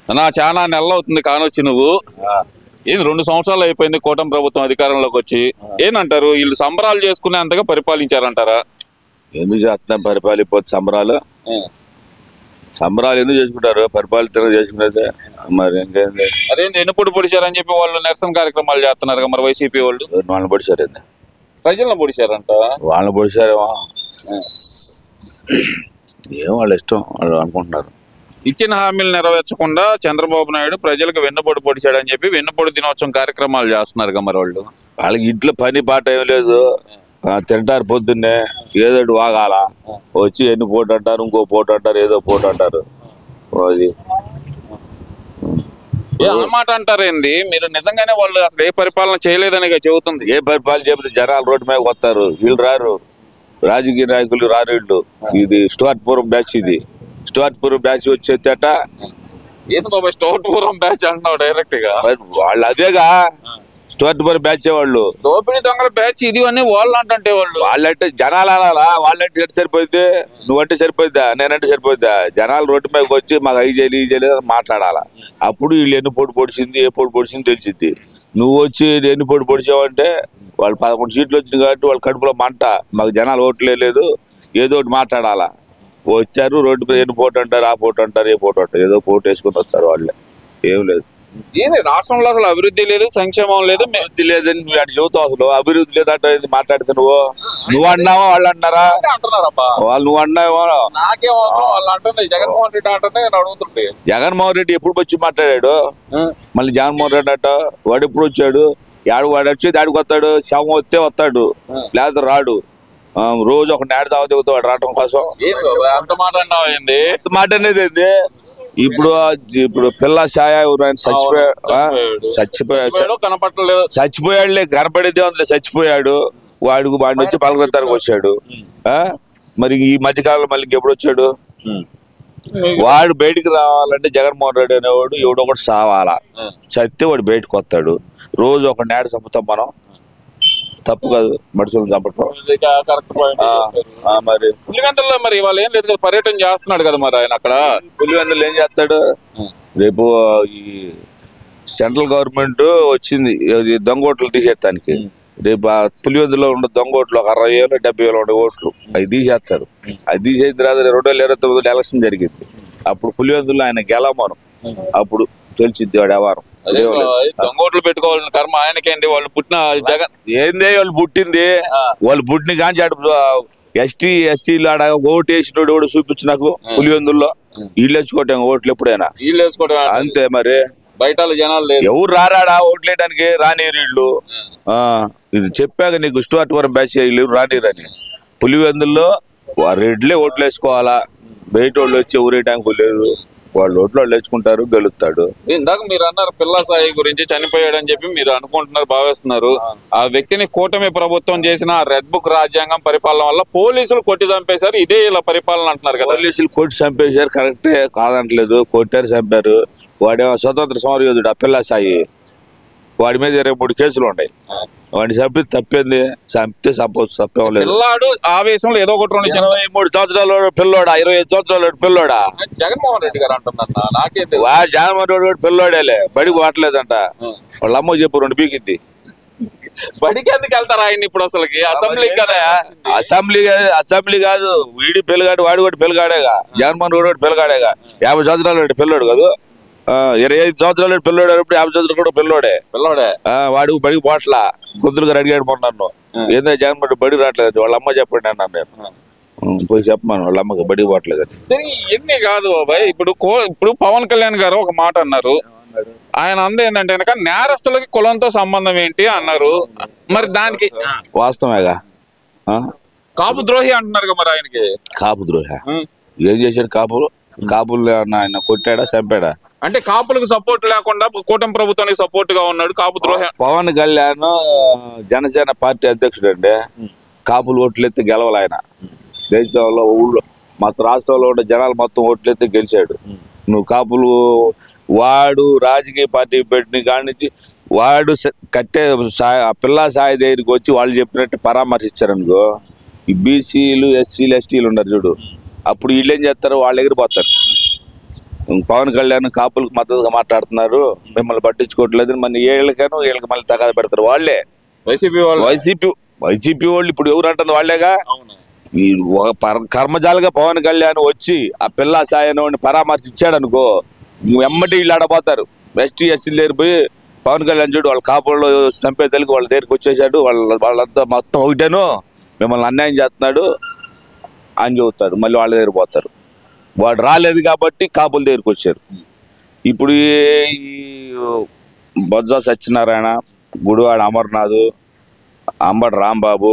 నా చాలా నెలలు అవుతుంది కానొచ్చి నువ్వు ఏంది 2 సంవత్సరాలు అయిపోయింది కూటమి ప్రభుత్వం అధికారంలోకి వచ్చి. ఏందంటారు వీళ్ళు సంబరాలు చేసుకునే అంతగా పరిపాలించారంటారా? ఎందుకు చేస్తున్నాం పరిపాలిపోతే సంబరాలు ఎందుకు చేసుకుంటారు? పరిపాలిత చేసుకునేది మరి ఇంకేంది? అదేంటి ఎన్నుపొడి పొడిచారని చెప్పి వాళ్ళు నిరసన కార్యక్రమాలు చేస్తున్నారు మరి వైసీపీ వాళ్ళు. వాళ్ళని పొడిచారు, ప్రజలను పొడిచారంట. వాళ్ళని పొడిచారేమో, ఏం వాళ్ళ ఇష్టం, వాళ్ళు అనుకుంటున్నారు. ఇచ్చిన హామీలు నెరవేర్చకుండా చంద్రబాబు నాయుడు ప్రజలకు వెన్నుపొడి పొడిచాడని చెప్పి వెన్నుపొడి దినోత్సవం కార్యక్రమాలు చేస్తున్నారు మరి వాళ్ళు. వాళ్ళకి ఇంట్లో పని పాట ఏం లేదు, తింటారు పొద్దున్నే ఏదో ఒకటి వాగాల, వచ్చి ఎన్ని పోటు అంటారు, ఇంకో పోటు అంటారు, ఏదో పోటు అంటారు. అది అన్నమాట అంటారేంది మీరు? నిజంగానే వాళ్ళు అసలు ఏ పరిపాలన చేయలేదని చెబుతుంది. ఏ పరిపాలన చెబితే జనాలు రోడ్డు మీద వస్తారు, వీళ్ళు రారు, రాజకీయ నాయకులు రారు వీళ్ళు. ఇది స్టార్ట్పురం బ్యాచ్, ఇది స్టార్ట్పురం బ్యాచ్ వచ్చేట. ఏంది బాబా స్టార్ట్పురం బ్యాచ్ అంటున్నావు డైరెక్ట్ గా? వాళ్ళు అదేగా స్టార్ట్పురం బ్యాచ్ వాళ్ళు, దోపిడీ దొంగల బ్యాచ్ ఇది అని వాళ్ళు అంటే వాళ్ళంటే జనాలు అనాలా? వాళ్ళంటే ఎట్లా సరిపోయింది? నువ్వంటే సరిపోద్దా, నేనంటే సరిపోద్దా? జనాలు రోడ్డు మీదకి వచ్చి మాకు అవి చేయలేదు ఈ చేయలేదు అని మాట్లాడాలా. అప్పుడు వీళ్ళు ఎన్ని పోటు పొడిచింది, ఏ పోటు పొడిచింది తెలిసింది. నువ్వు వచ్చి ఎన్ని పోటు పొడిచావంటే వాళ్ళు 11 సీట్లు వచ్చింది కాబట్టి వాళ్ళ కడుపులో మంట, మాకు జనాలు ఓట్లే లేదు, ఏదో ఒకటి మాట్లాడాలా. వచ్చారు రోడ్డు మీద ఎన్ని పోటు అంటారు, ఆ పోటు అంటారు, ఏ పోటు అంటారు, ఏదో పోటు వేసుకుని వస్తారు వాళ్ళే. ఏం లేదు. ఏంది రాష్ట్రంలో అసలు అభివృద్ధి లేదు, సంక్షేమం లేదు, అభివృద్ధి లేదని నువ్వు అటు చెబుతావు. అసలు అభివృద్ధి లేదంటే మాట్లాడితే నువ్వు అన్నావా వాళ్ళు అన్నారా? వాళ్ళు నువ్వు అన్నావా? నాకేం అవసరం వాళ్ళు అంటే జగన్మోహన్ రెడ్డి అంటే నేను అడుగుతుంటే. జగన్మోహన్ రెడ్డి ఎప్పుడు వచ్చి మాట్లాడాడు? మళ్ళీ జగన్మోహన్ రెడ్డి అట వాడు ఎప్పుడు వచ్చాడు? వాడు వచ్చేది ఆడికి వస్తాడు, శవం వస్తే వస్తాడు, లేకపోతే రాడు. రోజు ఒక నేడు సాగు దిగుతాడు వాడు రావటం కోసం. అంత మాట అన్నావు ఏంది? మాట అనేది ఏంది? ఇప్పుడు పిల్ల సాయ చచ్చిపోయాడు, కనపడలేదు. చచ్చిపోయాడులే, కనపడేదే అందులో చచ్చిపోయాడు. వాడిని వచ్చి పలకరితానికి వచ్చాడు. మరి ఈ మధ్యకాలంలో మళ్ళీ ఇంకెప్పుడు వచ్చాడు? వాడు బయటికి రావాలంటే జగన్మోహన్ రెడ్డి అనేవాడు ఎవడో ఒకటి సావాలా, చస్తే వాడు బయటకు వస్తాడు. రోజు ఒక నేడు చంపుతాం మనం, తప్పు కాదు మనుషులను చంపటం. మరి పులివెందుల్లో మరి వాళ్ళు ఏం లేదు, పర్యటన చేస్తున్నాడు కదా మరి ఆయన అక్కడ. పులివెందులు ఏం చేస్తాడు? రేపు ఈ సెంట్రల్ గవర్నమెంట్ వచ్చింది దొంగోట్లు తీసేస్తానికి. రేపు ఆ పులివెందులో ఉన్న దొంగోట్లు ఒక 60,000 70,000 ఉండే ఓట్లు అవి తీసేస్తారు. అది తీసేసిన తర్వాత 2029 ఎలక్షన్ జరిగింది. అప్పుడు పులివెందులో ఆయన గెలవమను, అప్పుడు తెలిసింది వాడు వ్యవహారం. దొంగోట్లు పెట్టుకోవాలని కర్మ ఆయనకేంది? వాళ్ళు పుట్టిన జగన్ ఏంది? వాళ్ళు పుట్టింది, వాళ్ళు పుట్టిన కానీ ఎస్టీలు ఆడ ఓటు వేసినోడు కూడా చూపించు నాకు. పులివెందుల్లో వీళ్ళు వేసుకోవటం ఓట్లు ఎప్పుడైనా వీళ్ళు వేసుకోవడం అంతే. మరి బయట జనాలు లేదు, ఎవరు రారాడా ఓట్లు వేయడానికి? రానిరు వీళ్ళు. ఇది చెప్పాక నీకు స్టార్ట్పురం బ్యాచ్ రానిరని. పులివెందుల్లో రెడ్లే ఓట్లు వేసుకోవాలా, బయట వాళ్ళు వచ్చి ఊరేయడానికి లేదు. వాళ్ళు ఓట్లు వాళ్ళు వేసుకుంటారు, గెలుస్తాడు. ఇందాక మీరు అన్నారు పిల్ల సాయి గురించి చనిపోయాడని చెప్పి మీరు అనుకుంటున్నారు, భావిస్తున్నారు. ఆ వ్యక్తిని కూటమి ప్రభుత్వం చేసిన రెడ్ బుక్ రాజ్యాంగం పరిపాలన వల్ల పోలీసులు కొట్టి చంపేశారు, ఇదే ఇలా పరిపాలన అంటున్నారు కదా. పోలీసులు కొట్టి చంపేశారు, కరెక్టే కాదంటలేదు, కొట్టారు చంపారు. వాడేమో స్వతంత్ర సమరయోధుడు ఆ పిల్ల సాయి, వాడి మీద 23 కేసులు ఉన్నాయి. వాడిని చంపి తప్పింది, చంపితే చంపవచ్చు, తప్పేం లేదు. పిల్లాడు ఆవేశంలో ఏదో ఒకటి 23 సంవత్సరాల పిల్లోడా, 25 సంవత్సరాల పిల్లోడా? జగన్మోహన్ రెడ్డి గారు అంటున్నా నాకే జగన్మోహన్ రెడ్డి కూడా పిల్లోడేలే, బడికి పోవట్లేదంట. వాళ్ళ అమ్మ చెప్పు 2 పీకింది. బడికి ఎందుకు వెళ్తారు ఆయన ఇప్పుడు? అసలుకి అసెంబ్లీ కదా, అసెంబ్లీ కాదు, వీడి పిల్లగాడు, వాడు కూడా పిల్లగాడేగా, జగన్మోహన్ రెడ్డి కూడా పిల్లగాడేగా. 50 సంవత్సరాలు పిల్లోడు కాదు, 25 సంవత్సరాలు పిల్లోడు, 50 సంవత్సరాలు కూడా పిల్లోడే. వాడు బడికి పోట్లా, పొద్దులుగా అడిగాడు మొన్న నన్ను, ఏందో జగన్మోహన్ రెడ్డి బడికి రావట్లేదు, వాళ్ళ అమ్మ చెప్పండి అన్నాను నేను. పోయి చెప్పమాను వాళ్ళ అమ్మకి బడికి పోవట్లేదు. ఎన్ని కాదు బాబాయ్, ఇప్పుడు పవన్ కళ్యాణ్ గారు ఒక మాట అన్నారు. ఆయన ఏంటంటే కనుక నేరస్తులకి కులంతో సంబంధం ఏంటి అన్నారు. మరి దానికి వాస్తవేగా, కాపు ద్రోహి అంటున్నారు మరి ఆయనకి. కాపు ద్రోహి ఏం చేశాడు? కాపులు ఆయన కొట్టాడా, చంపాడా? అంటే కాపులకు సపోర్ట్ లేకుండా కూటమి ప్రభుత్వానికి సపోర్ట్ గా ఉన్నాడు కాపు ద్రోహి. పవన్ కళ్యాణ్ జనసేన పార్టీ అధ్యక్షుడు అండి. కాపులు ఓట్లెత్తి గెలవాలి ఆయన. దేశంలో ఊళ్ళో మొత్తం రాష్ట్రంలో ఉండే జనాలు మొత్తం ఓట్లెత్తి గెలిచాడు. నువ్వు కాపులు, వాడు రాజకీయ పార్టీ పెట్టిన కాడి నుంచి వాడు కట్టే పిల్ల సాయి దగ్గరికి వచ్చి వాళ్ళు చెప్పినట్టు పరామర్శించారనుకో, ఈ బీసీలు ఎస్సీలు ఎస్టీలు ఉన్నారు చూడు, అప్పుడు వీళ్ళు ఏం చేస్తారు? వాళ్ళ దగ్గర పోతారు. పవన్ కళ్యాణ్ కాపులకు మద్దతుగా మాట్లాడుతున్నారు, మిమ్మల్ని పట్టించుకోవట్లేదు, మన వీళ్ళకి మళ్ళీ తగాద పెడతారు వాళ్ళే. వైసీపీ వాళ్ళు వైసీపీ వాళ్ళు ఇప్పుడు ఎవరు అంటుంది వాళ్ళేగా. ఈ కర్మజాలుగా పవన్ కళ్యాణ్ వచ్చి ఆ పిల్ల సాయని పరామర్శించాడు అనుకో, ఎమ్మటి వీళ్ళు ఆడపోతారు. ఎస్టీ ఎస్సీలు దగ్గర పోయి పవన్ కళ్యాణ్ చూడు వాళ్ళ కాపుల్లో చంపే తెలుగు వాళ్ళ దగ్గరికి వచ్చేసాడు, వాళ్ళంతా మొత్తం ఒకటేను మిమ్మల్ని అన్యాయం చేస్తున్నాడు అని చెబుతాడు. మళ్ళీ వాళ్ళ దగ్గర పోతారు. వాడు రాలేదు కాబట్టి కాపుల దగ్గరికి వచ్చారు. ఇప్పుడు ఈ బొజ్జ సత్యనారాయణ, గుడివాడ అమర్నాథ్, అంబటి రాంబాబు,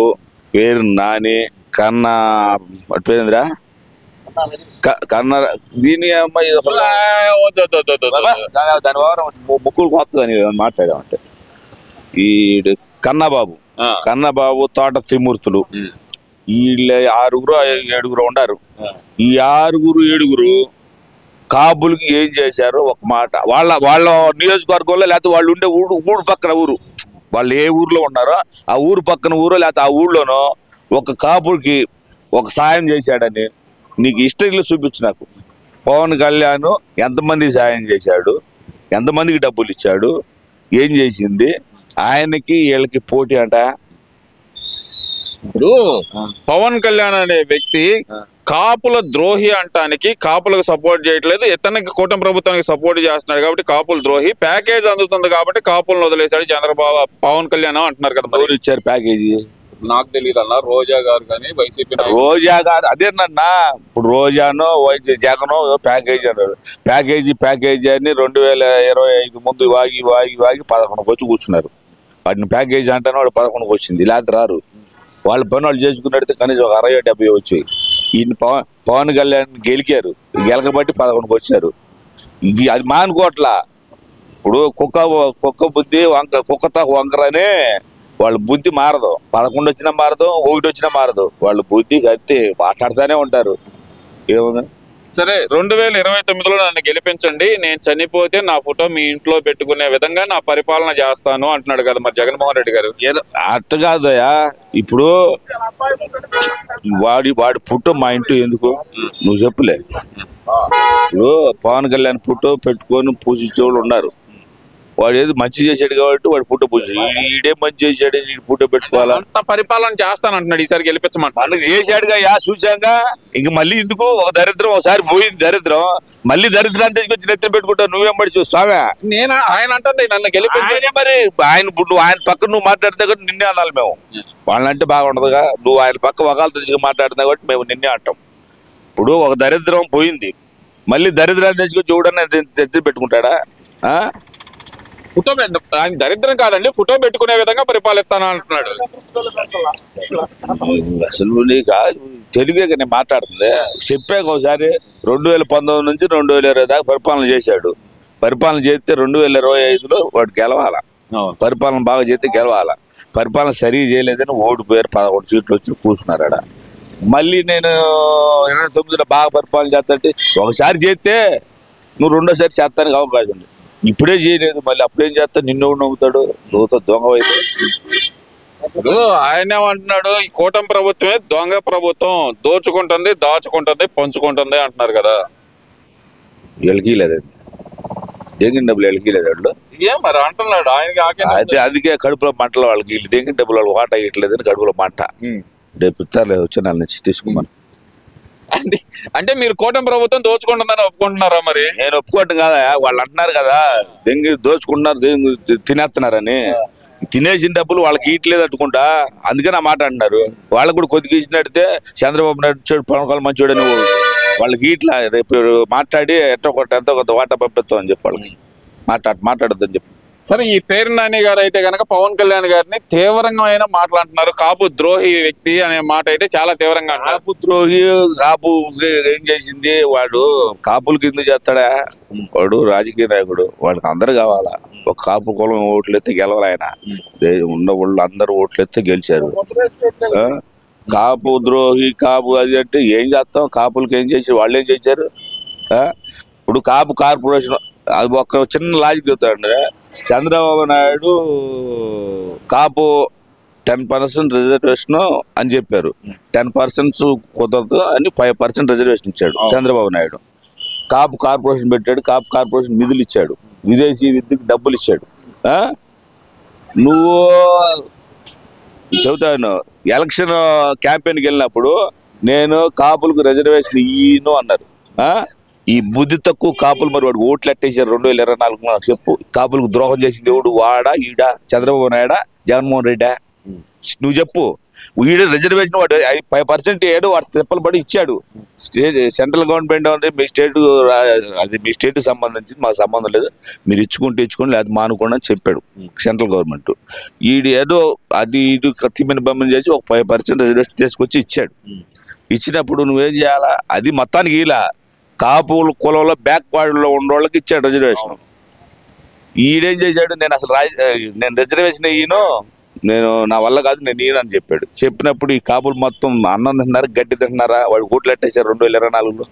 పేరు నాని, కన్నా పేరుందిరా కన్నా, దీని అమ్మాయి దాని వారం ముక్కులు కొత్తదని మాట్లాడామంటే ఈ కన్నబాబు, తోట త్రిమూర్తులు, వీళ్ళ 6-7 ఉండారు. ఈ 6-7 కాపులకి ఏం చేశారో ఒక మాట, వాళ్ళ నియోజకవర్గంలో లేకపోతే వాళ్ళు ఉండే ఊరు పక్కన ఊరు, వాళ్ళు ఏ ఊర్లో ఉన్నారో ఆ ఊరు పక్కన ఊరో లేకపోతే ఆ ఊళ్ళోనో ఒక కాపుడికి ఒక సాయం చేశాడని నీకు హిస్టరీలో చూపించు నాకు. పవన్ కళ్యాణ్ ఎంతమంది సాయం చేశాడు, ఎంతమందికి డబ్బులు ఇచ్చాడు, ఏం చేసింది, ఆయనకి వీళ్ళకి పోటీ అంట. ఇప్పుడు పవన్ కళ్యాణ్ అనే వ్యక్తి కాపుల ద్రోహి అంటానికి, కాపులకు సపోర్ట్ చేయట్లేదు, ఇతనికి కూటమి ప్రభుత్వానికి సపోర్ట్ చేస్తున్నాడు కాబట్టి కాపుల ద్రోహి, ప్యాకేజ్ అందుతుంది కాబట్టి కాపులను వదిలేశాడు చంద్రబాబు పవన్ కళ్యాణ్ అంటున్నారు కదా. ఎవరు ఇచ్చారు ప్యాకేజీ? నాకు తెలియదు అన్న. రోజా గారు కానీ వైసీపీ రోజా గారు అదేనన్నా. ఇప్పుడు రోజానో జగనో ప్యాకేజీ అన్నాడు. ప్యాకేజీ అని 2025 ముందు వాగి 11కి వచ్చి కూర్చున్నారు. వాటిని ప్యాకేజీ అంటాను, వాడు 11కి వచ్చింది, లేకపోతే రారు. వాళ్ళ పని వాళ్ళు చేసుకున్నట్టు కనీసం ఒక 60-70 వచ్చాయి. ఈయన పవన్ కళ్యాణ్ గెలికారు, గెలకబట్టి 11కి వచ్చారు. అది మానుకోట్లా. ఇప్పుడు కుక్క బుద్ధి కుక్కతో వంకరనే వాళ్ళ బుద్ధి మారదు. 11 వచ్చినా మారదు, 1 వచ్చినా మారదు. వాళ్ళ బుద్ధి కత్తి మాట్లాడుతూనే ఉంటారు. ఏముంది? సరే, 2029లో నన్ను గెలిపించండి, నేను చనిపోతే నా ఫోటో మీ ఇంట్లో పెట్టుకునే విధంగా నా పరిపాలన చేస్తాను అంటున్నాడు కదా మరి జగన్మోహన్ రెడ్డి గారు. ఏదో అట్ట కాదయా, ఇప్పుడు వాడి ఫోటో మా ఇంట్లో ఎందుకు నువ్వు చెప్పులే. ఇప్పుడు పవన్ కళ్యాణ్ ఫోటో పెట్టుకొని పూజించే వాళ్ళు ఉన్నారు. వాడు ఏది మంచి చేశాడు కాబట్టి వాడు ఫోటో పూజ, ఈడే మంచి చేశాడు ఫోటో పెట్టుకోవాలా? అంత పరిపాలన చేస్తానంటున్నాడు, ఈసారి గెలిపించమంట. మనకు చేశాడుగా, చూసాంగా. ఇంక మళ్ళీ ఎందుకు? ఒక దరిద్రం ఒకసారి పోయింది దరిద్రం, మళ్ళీ దరిద్రాన్ని తీసుకొచ్చి నెత్తిన పెట్టుకుంటావు. నువ్వేం పడి చూస్తావా? నేను ఆయన అంటే నన్ను గెలిపించే మరి నువ్వు ఆయన పక్కన నువ్వు మాట్లాడితే కాబట్టి నిన్నే అనాలి మేము. వాళ్ళంటే బాగుండదుగా. నువ్వు ఆయన పక్క ఒకళ్ళతో తీసుకుని మాట్లాడుతున్నావు కాబట్టి మేము నిన్నే అంటాం. ఇప్పుడు ఒక దరిద్రం పోయింది, మళ్ళీ దరిద్రాన్ని తీసుకొచ్చి చూడని నెత్తిన పెట్టుకుంటాడా? ఫోటో ఆయన దరిద్రం కాదండి, ఫోటో పెట్టుకునే విధంగా పరిపాలిస్తాను అంటున్నాడు. అసలు నీకు తెలుగే నేను మాట్లాడుతుంది. చెప్పాక ఒకసారి 2019 నుంచి 2020 దాకా పరిపాలన చేశాడు. పరిపాలన చేస్తే 2025లో వాడు గెలవాల. పరిపాలన బాగా చేస్తే గెలవాల. పరిపాలన సరిగా చేయలేదని ఓడిపోయారు. 11 సీట్లు వచ్చి కూర్చున్నారు ఆడ. మళ్ళీ నేను 29లో బాగా పరిపాలన చేస్తాంటే ఒకసారి చేస్తే నువ్వు రెండోసారి చేస్తానికి అవకాశం ఉంది. ఇప్పుడే చేయలేదు, మళ్ళీ అప్పుడేం చేస్తా? నిన్ను నమ్ముతాడు, నువ్వుతో దొంగ అయితే. ఇప్పుడు ఆయన ఏమంటున్నాడు, ఈ కూటమి ప్రభుత్వమే దొంగ ప్రభుత్వం, దోచుకుంటుంది, దాచుకుంటుంది, పంచుకుంటుంది అంటున్నారు కదా. వీళ్ళకి లేదు, దేని డబ్బులు వీళ్ళకి లేదు. వాళ్ళు ఏం మరి అంటున్నాడు ఆయనకి. అయితే అందుకే కడుపులో మంటలు వాళ్ళకి. వీళ్ళు దేని డబ్బులు వాళ్ళు వాటా ఇట్లేదని కడుపులో మంట. రేపు ఇస్తారులే, వచ్చి నెల నుంచి తీసుకోమని. అంటే మీరు కూటమి ప్రభుత్వం దోచుకుంటుందని ఒప్పుకుంటున్నారా? మరి నేను ఒప్పుకోవటం కాదా, వాళ్ళు అంటున్నారు కదా దెంగి దోచుకుంటున్నారు, తినేస్తున్నారని. తినేసిన డబ్బులు వాళ్ళకి ఇట్లేదు అట్టుకుంటా, అందుకని ఆ మాట అంటున్నారు. వాళ్ళకు కూడా కొద్దిగా ఇచ్చినట్టే చంద్రబాబు నాయుడు చూడు, పవన్ కళ్యాణ్ మంచోడు అని వాళ్ళకి ఇట్లా రేపు మాట్లాడి ఎంతో కొంత వాటా పంపిస్తాం అని చెప్పి వాళ్ళకి మాట్లాడద్దని చెప్పి. సరే, ఈ పేరు నాని గారు అయితే గనక పవన్ కళ్యాణ్ గారిని తీవ్రంగా మాట్లాడుతున్నారు. కాపు ద్రోహి వ్యక్తి అనే మాట అయితే చాలా తీవ్రంగా. కాపు ద్రోహి, కాపు ఏం చేసింది? వాడు కాపులకి ఎందుకు చేస్తాడా? వాడు రాజకీయ నాయకుడు, వాడికి అందరు కావాలా. ఒక కాపు కులం ఓట్లు ఎత్తే గెలవాలి ఆయన. ఉన్న వాళ్ళు అందరూ ఓట్లు ఎత్తే గెలిచారు. కాపు ద్రోహి, కాపు అది అంటే ఏం చేస్తాం? కాపులకి ఏం చేసి వాళ్ళు ఏం చేశారు? ఇప్పుడు కాపు కార్పొరేషన్ అది ఒక చిన్న లాజిక్ చెప్తాడు. చంద్రబాబు నాయుడు కాపు 10% రిజర్వేషన్ అని చెప్పారు. 10% కుదరదు అని 5% రిజర్వేషన్ ఇచ్చాడు చంద్రబాబు నాయుడు. కాపు కార్పొరేషన్ పెట్టాడు, కాపు కార్పొరేషన్ నిధులు ఇచ్చాడు, విదేశీ విద్యకు డబ్బులు ఇచ్చాడు. నువ్వు చెబుతాను, ఎలక్షన్ క్యాంపెయిన్కి వెళ్ళినప్పుడు నేను కాపులకు రిజర్వేషన్ ఇయ్యను అన్నారు. ఈ బుద్ధి తక్కువ కాపులు మరి వాడు ఓట్లు ఎట్టేసారు 2024 నాకు చెప్పు. కాపులకు ద్రోహం చేసింది ఎవడు? వాడా, ఈడా, చంద్రబాబు నాయుడా, జగన్మోహన్ రెడ్డా? నువ్వు చెప్పు. ఈడ రిజర్వేషన్ వాడు 5% ఏడు వాడు తిప్పలు పడి ఇచ్చాడు. స్టేట్ సెంట్రల్ గవర్నమెంట్ అంటే మీ స్టేట్, అది మీ స్టేట్ సంబంధించింది, మాకు సంబంధం లేదు, మీరు ఇచ్చుకుంటే ఇచ్చుకోండి లేదా మానుకోండి అని చెప్పాడు సెంట్రల్ గవర్నమెంట్. ఈడు ఏదో అది ఇటు తిమ్మిన బొమ్మని చేసి ఒక 5% రిజర్వేషన్ తీసుకొచ్చి ఇచ్చాడు. ఇచ్చినప్పుడు నువ్వేం చేయాలా? అది మొత్తానికి ఇలా కాపుల కులంలో బ్యాక్వర్డ్లో ఉన్న వాళ్ళకి ఇచ్చాడు రిజర్వేషన్. ఈడేం చేశాడు? నేను రిజర్వేషన్ ఇయ్యను, నేను నా వల్ల కాదు, నేను ఈయన అని చెప్పాడు. చెప్పినప్పుడు ఈ కాపులు మొత్తం అన్నం తింటున్నారా, గడ్డి తింటున్నారా? వాడు కోట్లు ఎట్టేశారు 2024లో.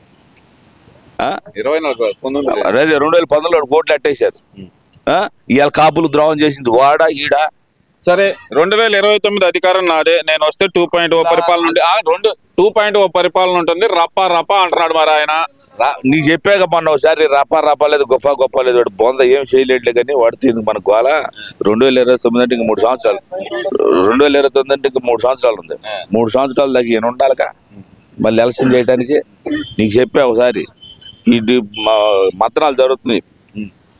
2019లో వాడు కోట్లు ఎట్టేశారు. ఇవాళ కాపులు ద్రోహం చేసింది వాడా, ఈడా? సరే, 2029 అధికారం నాదే, నేను వస్తే 2.0 పరిపాలన ఉంది. 2.0 పరిపాలన ఉంటుంది. రప్ప రప్ప అంటున్నాడు మరి ఆయన. నీకు చెప్పాక మొన్న ఒకసారి రప్ప లేదు, గొప్ప లేదు, వాడు బొంద ఏం చేయలేట్లే. కానీ వాడితే మనకు గోల. 2029 అంటే ఇంక 3 సంవత్సరాలు, 2029 అంటే ఇంక 3 సంవత్సరాలు ఉంది. 3 సంవత్సరాలు దాకా ఈయన ఉండాలిగా మళ్ళీ ఎలక్షన్ చేయడానికి. నీకు చెప్పా ఒకసారి, ఇది మంత్రాలు జరుగుతున్నాయి.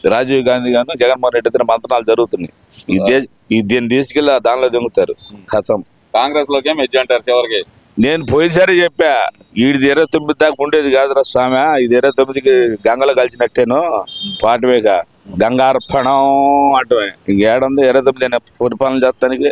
రాజీవ్ గాంధీ గాను జగన్మోహన్ రెడ్డి ఇద్దరు మంత్రాలు జరుగుతున్నాయి. దీన్ని తీసుకెళ్ళి దానిలో దింగుతారు. కసం కాంగ్రెస్ లోకి మెచ్చి అంటారు చివరికి. నేను పోయినసారి చెప్పా, వీడిది 29 దాకా ఉండేది కాదురా స్వామి, ఇది 29కి గంగలో కలిసినట్టేను, పాటవేగా గంగార్పణం అంటమే. ఇంకేడుంది 29 పరిపాలన చేస్తానికి.